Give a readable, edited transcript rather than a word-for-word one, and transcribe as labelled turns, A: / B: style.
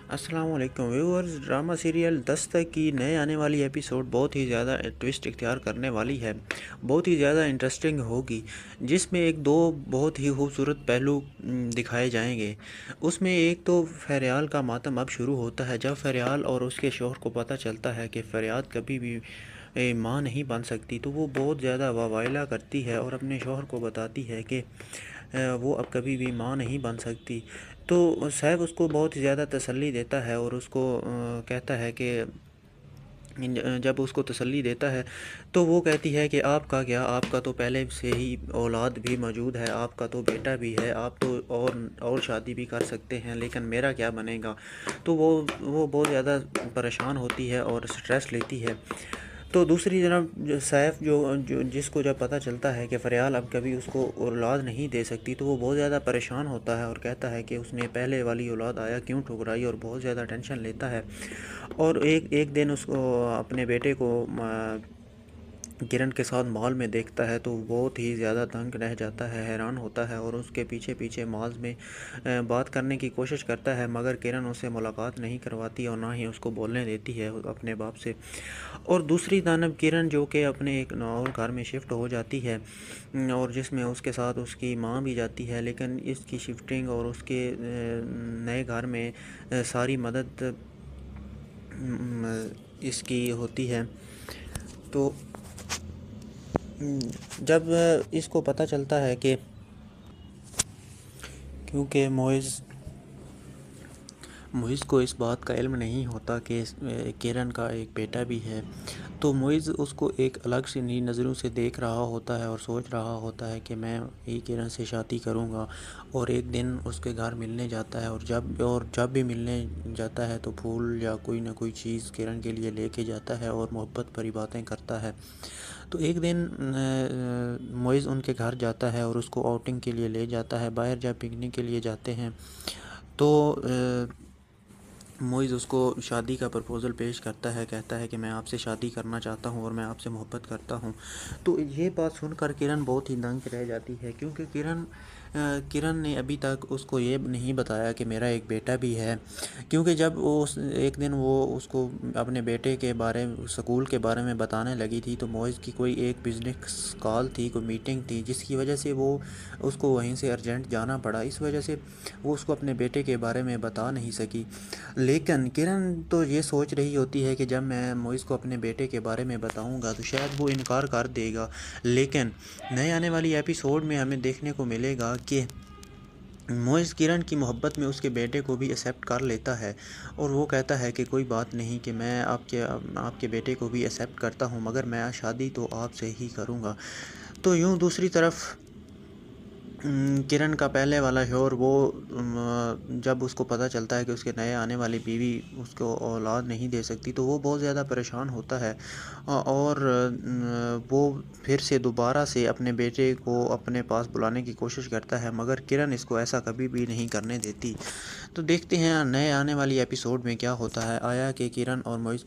A: السلام علیکم viewers, drama serial دستک کی نئے آنے والی ایپیسوڈ بہت ہی زیادہ ٹوسٹ اختیار کرنے والی ہے، بہت ہی زیادہ انٹرسٹنگ ہوگی، جس میں ایک دو بہت ہی خوبصورت پہلو دکھائے جائیں گے۔ اس میں ایک تو فریال کا ماتم اب شروع ہوتا ہے، جب فریال اور اس کے شوہر کو پتہ چلتا ہے کہ فریاد کبھی بھی ماں نہیں بن سکتی، تو وہ بہت زیادہ واویلا کرتی ہے اور اپنے شوہر کو بتاتی ہے کہ وہ اب کبھی بھی ماں نہیں بن سکتی۔ تو صاحب اس کو بہت زیادہ تسلی دیتا ہے اور اس کو کہتا ہے کہ جب اس کو تسلی دیتا ہے تو وہ کہتی ہے کہ آپ کا کیا، آپ کا تو پہلے سے ہی اولاد بھی موجود ہے، آپ کا تو بیٹا بھی ہے، آپ تو اور شادی بھی کر سکتے ہیں، لیکن میرا کیا بنے گا۔ تو وہ بہت زیادہ پریشان ہوتی ہے اور سٹریس لیتی ہے۔ تو دوسری جناب سیف جس کو جب پتہ چلتا ہے کہ فریال اب کبھی اس کو اولاد نہیں دے سکتی، تو وہ بہت زیادہ پریشان ہوتا ہے اور کہتا ہے کہ اس نے پہلے والی اولاد آیا کیوں ٹھکرائی، اور بہت زیادہ ٹینشن لیتا ہے۔ اور ایک دن اس کو اپنے بیٹے کو کرن کے ساتھ مال میں دیکھتا ہے، تو وہ بہت ہی زیادہ دنگ رہ جاتا ہے، حیران ہوتا ہے اور اس کے پیچھے پیچھے مال میں بات کرنے کی کوشش کرتا ہے، مگر کرن اس سے ملاقات نہیں کرواتی اور نہ ہی اس کو بولنے دیتی ہے اپنے باپ سے۔ اور دوسری جانب کرن جو کہ اپنے ایک اور گھر میں شفٹ ہو جاتی ہے، اور جس میں اس کے ساتھ اس کی ماں بھی جاتی ہے، لیکن اس کی شفٹنگ اور اس کے نئے گھر میں ساری مدد اس کی ہوتی ہے۔ تو جب اس کو پتہ چلتا ہے کہ کیونکہ معز کو اس بات کا علم نہیں ہوتا کہ کرن کا ایک بیٹا بھی ہے، تو معز اس کو ایک الگ سی نئی نظروں سے دیکھ رہا ہوتا ہے اور سوچ رہا ہوتا ہے کہ میں ہی کرن سے شادی کروں گا، اور ایک دن اس کے گھر ملنے جاتا ہے، اور جب بھی ملنے جاتا ہے تو پھول یا کوئی نہ کوئی چیز کرن کے لیے لے کے جاتا ہے اور محبت بھری باتیں کرتا ہے۔ تو ایک دن معز ان کے گھر جاتا ہے اور اس کو آؤٹنگ کے لیے لے جاتا ہے۔ باہر جب پکنک کے لیے جاتے ہیں تو معز اس کو شادی کا پرپوزل پیش کرتا ہے، کہتا ہے کہ میں آپ سے شادی کرنا چاہتا ہوں اور میں آپ سے محبت کرتا ہوں۔ تو یہ بات سن کر کرن بہت ہی دنگ رہ جاتی ہے، کیونکہ کرن نے ابھی تک اس کو یہ نہیں بتایا کہ میرا ایک بیٹا بھی ہے، کیونکہ جب ایک دن وہ اس کو اپنے بیٹے کے سکول کے بارے میں بتانے لگی تھی، تو معز کی کوئی ایک بزنس کال تھی، کوئی میٹنگ تھی، جس کی وجہ سے وہ اس کو وہیں سے ارجنٹ جانا پڑا، اس وجہ سے وہ اس کو اپنے بیٹے کے بارے میں بتا نہیں سکی۔ لیکن کرن تو یہ سوچ رہی ہوتی ہے کہ جب میں معز کو اپنے بیٹے کے بارے میں بتاؤں گا تو شاید وہ انکار کر دے گا، لیکن نئے آنے والی ایپیسوڈ میں ہمیں دیکھنے کو ملے گا کہ معز کرن کی محبت میں اس کے بیٹے کو بھی ایکسیپٹ کر لیتا ہے، اور وہ کہتا ہے کہ کوئی بات نہیں، کہ میں آپ کے بیٹے کو بھی ایکسیپٹ کرتا ہوں، مگر میں شادی تو آپ سے ہی کروں گا۔ تو یوں دوسری طرف کرن کا پہلے والا شوہر، وہ جب اس کو پتہ چلتا ہے کہ اس کے نئے آنے والی بیوی اس کو اولاد نہیں دے سکتی، تو وہ بہت زیادہ پریشان ہوتا ہے، اور وہ پھر سے دوبارہ سے اپنے بیٹے کو اپنے پاس بلانے کی کوشش کرتا ہے، مگر کرن اس کو ایسا کبھی بھی نہیں کرنے دیتی۔ تو دیکھتے ہیں نئے آنے والی ایپیسوڈ میں کیا ہوتا ہے، آیا کہ کرن اور معز کی